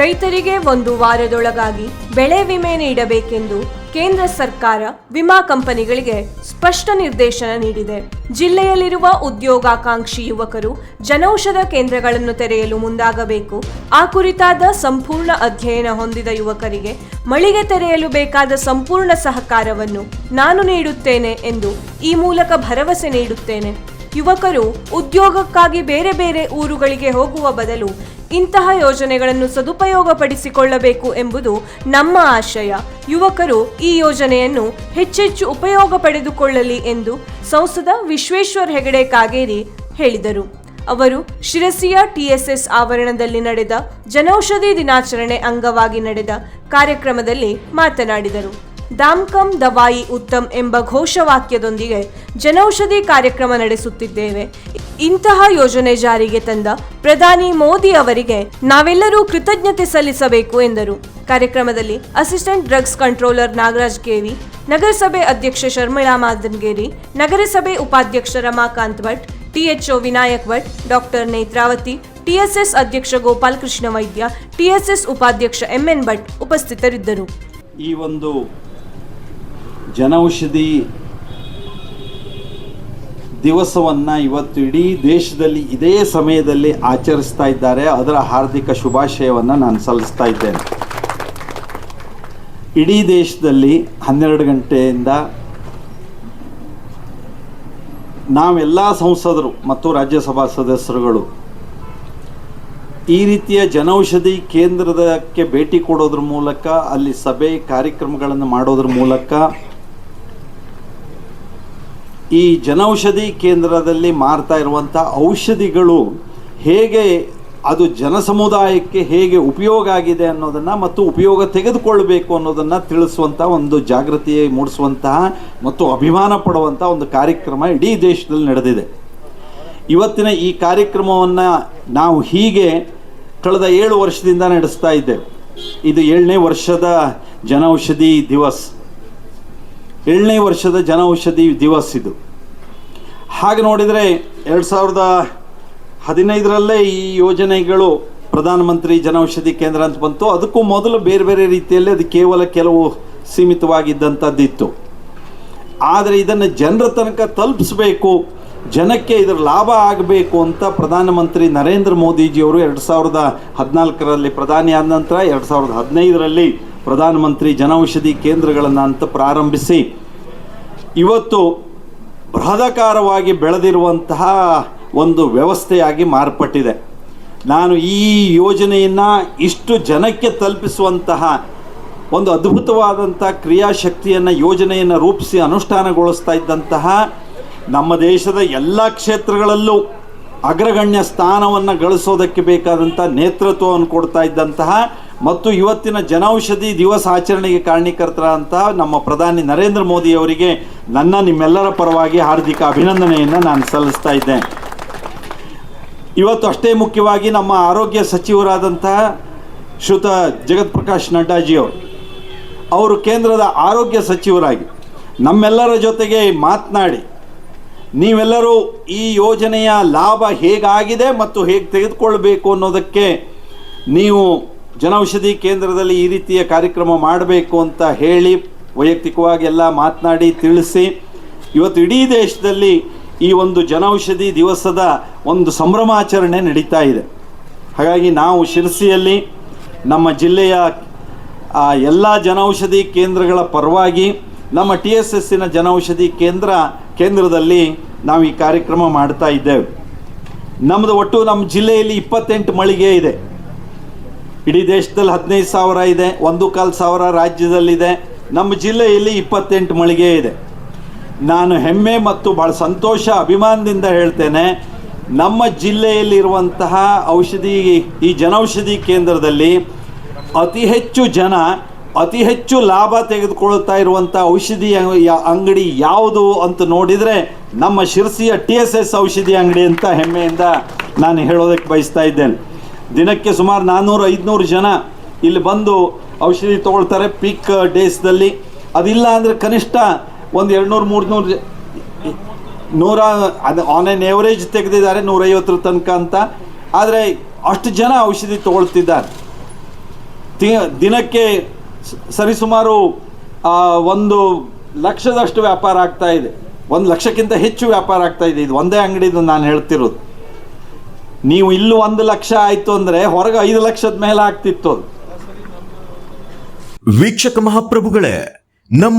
ರೈತರಿಗೆ 1 ವಾರದೊಳಗಾಗಿ ಬೆಳೆ ವಿಮೆ ನೀಡಬೇಕೆಂದು ಕೇಂದ್ರ ಸರ್ಕಾರ ವಿಮಾ ಕಂಪನಿಗಳಿಗೆ ಸ್ಪಷ್ಟ ನಿರ್ದೇಶನ ನೀಡಿದೆ. ಜಿಲ್ಲೆಯಲ್ಲಿರುವ ಉದ್ಯೋಗಾಕಾಂಕ್ಷಿ ಯುವಕರು ಜನೌಷಧ ಕೇಂದ್ರಗಳನ್ನು ತೆರೆಯಲು ಮುಂದಾಗಬೇಕು. ಆ ಕುರಿತಾದ ಸಂಪೂರ್ಣ ಅಧ್ಯಯನ ಹೊಂದಿದ ಯುವಕರಿಗೆ ಮಳಿಗೆ ತೆರೆಯಲು ಬೇಕಾದ ಸಂಪೂರ್ಣ ಸಹಕಾರವನ್ನು ನಾನು ನೀಡುತ್ತೇನೆ ಎಂದು ಈ ಮೂಲಕ ಭರವಸೆ ನೀಡುತ್ತೇನೆ. ಯುವಕರು ಉದ್ಯೋಗಕ್ಕಾಗಿ ಬೇರೆ ಬೇರೆ ಊರುಗಳಿಗೆ ಹೋಗುವ ಬದಲು ಇಂತಹ ಯೋಜನೆಗಳನ್ನು ಸದುಪಯೋಗಪಡಿಸಿಕೊಳ್ಳಬೇಕು ಎಂಬುದು ನಮ್ಮ ಆಶಯ. ಯುವಕರು ಈ ಯೋಜನೆಯನ್ನು ಹೆಚ್ಚೆಚ್ಚು ಉಪಯೋಗ ಪಡೆದುಕೊಳ್ಳಲಿ ಎಂದು ಸಂಸದ ವಿಶ್ವೇಶ್ವರ ಹೆಗಡೆ ಕಾಗೇರಿ ಹೇಳಿದರು. ಅವರು ಶಿರಸಿಯ TSS ಆವರಣದಲ್ಲಿ ನಡೆದ ಜನೌಷಧಿ ದಿನಾಚರಣೆ ಅಂಗವಾಗಿ ನಡೆದ ಕಾರ್ಯಕ್ರಮದಲ್ಲಿ ಮಾತನಾಡಿದರು. ದಾಮ್ ಕಮ್ ದವಾಯಿ ಉತ್ತಮ್ ಎಂಬ ಘೋಷವಾಕ್ಯದೊಂದಿಗೆ ಜನೌಷಧಿ ಕಾರ್ಯಕ್ರಮ ನಡೆಸುತ್ತಿದ್ದೇವೆ. ಇಂತಹ ಯೋಜನೆ ಜಾರಿಗೆ ತಂದ ಪ್ರಧಾನಿ ಮೋದಿ ಅವರಿಗೆ ನಾವೆಲ್ಲರೂ ಕೃತಜ್ಞತೆ ಸಲ್ಲಿಸಬೇಕು ಎಂದರು. ಕಾರ್ಯಕ್ರಮದಲ್ಲಿ ಅಸಿಸ್ಟೆಂಟ್ ಡ್ರಗ್ಸ್ ಕಂಟ್ರೋಲರ್ ನಾಗರಾಜ್ ಕೇವಿ, ನಗರಸಭೆ ಅಧ್ಯಕ್ಷೆ ಶರ್ಮಿಳಾ ಮಾದನ್ಗೇರಿ, ನಗರಸಭೆ ಉಪಾಧ್ಯಕ್ಷ Ramakant Bhat, THO Vinayak Bhat, doctor Netravati, TSS ಅಧ್ಯಕ್ಷ ಗೋಪಾಲಕೃಷ್ಣ ವೈದ್ಯ, TSS ಉಪಾಧ್ಯಕ್ಷ MN ಭಟ್ ಉಪಸ್ಥಿತರಿದ್ದರು. ಈ ಒಂದು ಜನೌಷಧಿ ದಿವಸವನ್ನು ಇವತ್ತು ಇಡೀ ದೇಶದಲ್ಲಿ ಇದೇ ಸಮಯದಲ್ಲಿ ಆಚರಿಸ್ತಾ ಇದ್ದಾರೆ. ಅದರ ಹಾರ್ದಿಕ ಶುಭಾಶಯವನ್ನು ನಾನು ಸಲ್ಲಿಸ್ತಾ ಇದ್ದೇನೆ. ಇಡೀ ದೇಶದಲ್ಲಿ 12 ಗಂಟೆಯಿಂದ ನಾವೆಲ್ಲ ಸಂಸದರು ಮತ್ತು ರಾಜ್ಯಸಭಾ ಸದಸ್ಯರುಗಳು ಈ ರೀತಿಯ ಜನೌಷಧಿ ಕೇಂದ್ರಕ್ಕೆ ಭೇಟಿ ಕೊಡೋದ್ರ ಮೂಲಕ, ಅಲ್ಲಿ ಸಭೆ ಕಾರ್ಯಕ್ರಮಗಳನ್ನು ಮಾಡೋದ್ರ ಮೂಲಕ ಈ ಜನೌಷಧಿ ಕೇಂದ್ರದಲ್ಲಿ ಮಾರ್ತಾ ಇರುವಂಥ ಔಷಧಿಗಳು ಹೇಗೆ ಅದು ಜನಸಮುದಾಯಕ್ಕೆ ಹೇಗೆ ಉಪಯೋಗ ಆಗಿದೆ ಅನ್ನೋದನ್ನು ಮತ್ತು ಉಪಯೋಗ ತೆಗೆದುಕೊಳ್ಳಬೇಕು ಅನ್ನೋದನ್ನು ತಿಳಿಸುವಂಥ ಒಂದು ಜಾಗೃತಿ ಮೂಡಿಸುವಂತಹ ಮತ್ತು ಅಭಿಮಾನ ಪಡುವಂಥ ಒಂದು ಕಾರ್ಯಕ್ರಮ ಇಡೀ ದೇಶದಲ್ಲಿ ನಡೆದಿದೆ. ಇವತ್ತಿನ ಈ ಕಾರ್ಯಕ್ರಮವನ್ನು ನಾವು ಹೀಗೆ ಕಳೆದ 7 ವರ್ಷದಿಂದ ನಡೆಸ್ತಾ ಇದ್ದೇವೆ. ಇದು 7ನೇ ವರ್ಷದ ಜನೌಷಧಿ ದಿವಸ್, 7ನೇ ವರ್ಷದ ಜನೌಷಧಿ ದಿವಸ್ ಇದು. ಹಾಗೆ ನೋಡಿದರೆ 2015ರಲ್ಲೇ ಈ ಯೋಜನೆಗಳು ಪ್ರಧಾನಮಂತ್ರಿ ಜನೌಷಧಿ ಕೇಂದ್ರ ಅಂತ ಬಂತು. ಅದಕ್ಕೂ ಮೊದಲು ಬೇರೆ ಬೇರೆ ರೀತಿಯಲ್ಲಿ ಅದು ಕೇವಲ ಕೆಲವು ಸೀಮಿತವಾಗಿದ್ದಂಥದ್ದಿತ್ತು. ಆದರೆ ಇದನ್ನು ಜನರ ತನಕ ತಲುಪಿಸಬೇಕು, ಜನಕ್ಕೆ ಇದರ ಲಾಭ ಆಗಬೇಕು ಅಂತ ಪ್ರಧಾನಮಂತ್ರಿ ನರೇಂದ್ರ ಮೋದಿಜಿಯವರು 2014ರಲ್ಲಿ ಪ್ರಧಾನಿ ಆದ ನಂತರ 2015ರಲ್ಲಿ ಪ್ರಧಾನಮಂತ್ರಿ ಜನೌಷಧಿ ಕೇಂದ್ರಗಳನ್ನು ಅಂತ ಪ್ರಾರಂಭಿಸಿ ಇವತ್ತು ಬೃಹದಾಕಾರವಾಗಿ ಬೆಳೆದಿರುವಂತಹ ಒಂದು ವ್ಯವಸ್ಥೆಯಾಗಿ ಮಾರ್ಪಟ್ಟಿದೆ. ನಾನು ಈ ಯೋಜನೆಯನ್ನು ಇಷ್ಟು ಜನಕ್ಕೆ ತಲುಪಿಸುವಂತಹ ಒಂದು ಅದ್ಭುತವಾದಂಥ ಕ್ರಿಯಾಶಕ್ತಿಯನ್ನು ಯೋಜನೆಯನ್ನು ರೂಪಿಸಿ ಅನುಷ್ಠಾನಗೊಳಿಸ್ತಾ ಇದ್ದಂತಹ ನಮ್ಮ ದೇಶದ ಎಲ್ಲ ಕ್ಷೇತ್ರಗಳಲ್ಲೂ ಅಗ್ರಗಣ್ಯ ಸ್ಥಾನವನ್ನು ಗಳಿಸೋದಕ್ಕೆ ಬೇಕಾದಂಥ ನೇತೃತ್ವವನ್ನು ಕೊಡ್ತಾ ಇದ್ದಂತಹ ಮತ್ತು ಇವತ್ತಿನ ಜನೌಷಧಿ ದಿವಸ ಆಚರಣೆಗೆ ಕಾರಣೀಕರ್ತರಂತಹ ನಮ್ಮ ಪ್ರಧಾನಿ ನರೇಂದ್ರ ಮೋದಿ ಅವರಿಗೆ ನಿಮ್ಮೆಲ್ಲರ ಪರವಾಗಿ ಹಾರ್ದಿಕ ಅಭಿನಂದನೆಯನ್ನು ನಾನು ಸಲ್ಲಿಸ್ತಾ ಇದ್ದೇನೆ. ಇವತ್ತು ಅಷ್ಟೇ ಮುಖ್ಯವಾಗಿ ನಮ್ಮ ಆರೋಗ್ಯ ಸಚಿವರಾದಂತಹ ಶ್ರೀಯುತ ಜಗತ್ ಪ್ರಕಾಶ್ ನಡ್ಡಾಜಿಯವರು, ಅವರು ಕೇಂದ್ರದ ಆರೋಗ್ಯ ಸಚಿವರಾಗಿ ನಮ್ಮೆಲ್ಲರ ಜೊತೆಗೆ ಮಾತನಾಡಿ ನೀವೆಲ್ಲರೂ ಈ ಯೋಜನೆಯ ಲಾಭ ಹೇಗಾಗಿದೆ ಮತ್ತು ಹೇಗೆ ತೆಗೆದುಕೊಳ್ಬೇಕು ಅನ್ನೋದಕ್ಕೆ ನೀವು ಜನೌಷಧಿ ಕೇಂದ್ರದಲ್ಲಿ ಈ ರೀತಿಯ ಕಾರ್ಯಕ್ರಮ ಮಾಡಬೇಕು ಅಂತ ಹೇಳಿ ವೈಯಕ್ತಿಕವಾಗಿ ಎಲ್ಲ ಮಾತನಾಡಿ ತಿಳಿಸಿ ಇವತ್ತು ಇಡೀ ದೇಶದಲ್ಲಿ ಈ ಒಂದು ಜನೌಷಧಿ ದಿವಸದ ಒಂದು ಸಂಭ್ರಮಾಚರಣೆ ನಡೀತಾ ಇದೆ. ಹಾಗಾಗಿ ನಾವು ಶಿರಸಿಯಲ್ಲಿ ನಮ್ಮ ಜಿಲ್ಲೆಯ ಎಲ್ಲ ಜನೌಷಧಿ ಕೇಂದ್ರಗಳ ಪರವಾಗಿ ನಮ್ಮ TSSನ ಜನೌಷಧಿ ಕೇಂದ್ರದಲ್ಲಿ ನಾವು ಈ ಕಾರ್ಯಕ್ರಮ ಮಾಡ್ತಾ ಇದ್ದೇವೆ. ನಮ್ಮದು ಒಟ್ಟು ನಮ್ಮ ಜಿಲ್ಲೆಯಲ್ಲಿ 28 ಮಳಿಗೆ ಇದೆ. ಇಡೀ ದೇಶದಲ್ಲಿ 15,000 ಇದೆ, 1,400 ರಾಜ್ಯದಲ್ಲಿದೆ. ನಮ್ಮ ಜಿಲ್ಲೆಯಲ್ಲಿ 28 ಮಳಿಗೆ ಇದೆ. ನಾನು ಹೆಮ್ಮೆ ಮತ್ತು ಭಾಳ ಸಂತೋಷ ಅಭಿಮಾನದಿಂದ ಹೇಳ್ತೇನೆ, ನಮ್ಮ ಜಿಲ್ಲೆಯಲ್ಲಿರುವಂತಹ ಈ ಜನೌಷಧಿ ಕೇಂದ್ರದಲ್ಲಿ ಅತಿ ಹೆಚ್ಚು ಲಾಭ ತೆಗೆದುಕೊಳ್ತಾ ಇರುವಂಥ ಔಷಧಿ ಅಂಗಡಿ ಯಾವುದು ಅಂತ ನೋಡಿದರೆ ನಮ್ಮ ಶಿರಸಿಯ TSS ಔಷಧಿ ಅಂಗಡಿ ಅಂತ ಹೆಮ್ಮೆಯಿಂದ ನಾನು ಹೇಳೋದಕ್ಕೆ ಬಯಸ್ತಾ ಇದ್ದೇನೆ. ದಿನಕ್ಕೆ ಸುಮಾರು 400-500 ಜನ ಇಲ್ಲಿ ಬಂದು ಔಷಧಿ ತೊಗೊಳ್ತಾರೆ ಪೀಕ್ ಡೇಸ್ದಲ್ಲಿ. ಅದಿಲ್ಲ ಅಂದರೆ ಕನಿಷ್ಠ ಒಂದು 200-300 ಅದು ಆನ್ ಆನ್ ಎವರೇಜ್ ತೆಗೆದಿದ್ದಾರೆ 150 ತನಕ ಅಂತ. ಆದರೆ ಅಷ್ಟು ಜನ ಔಷಧಿ ತೊಗೊಳ್ತಿದ್ದಾರೆ. ದಿನಕ್ಕೆ ಸರಿಸುಮಾರು 1 ಲಕ್ಷದಷ್ಟು ವ್ಯಾಪಾರ ಆಗ್ತಾ ಇದೆ. 1 ಲಕ್ಷಕ್ಕಿಂತ ಹೆಚ್ಚು ವ್ಯಾಪಾರ ಆಗ್ತಾ ಇದೆ. ಇದು ಒಂದೇ ಅಂಗಡಿದು ನಾನು ಹೇಳ್ತಿರೋದು. ನೀವು ಇಲ್ಲಿ 1 ಲಕ್ಷ ಆಯಿತು ಅಂದರೆ ಹೊರಗೆ 5 ಲಕ್ಷದ ಮೇಲೆ ಆಗ್ತಿತ್ತು ಅದು. ವೀಕ್ಷಕ ಮಹಾಪ್ರಭುಗಳೇ, ನಮ್ಮ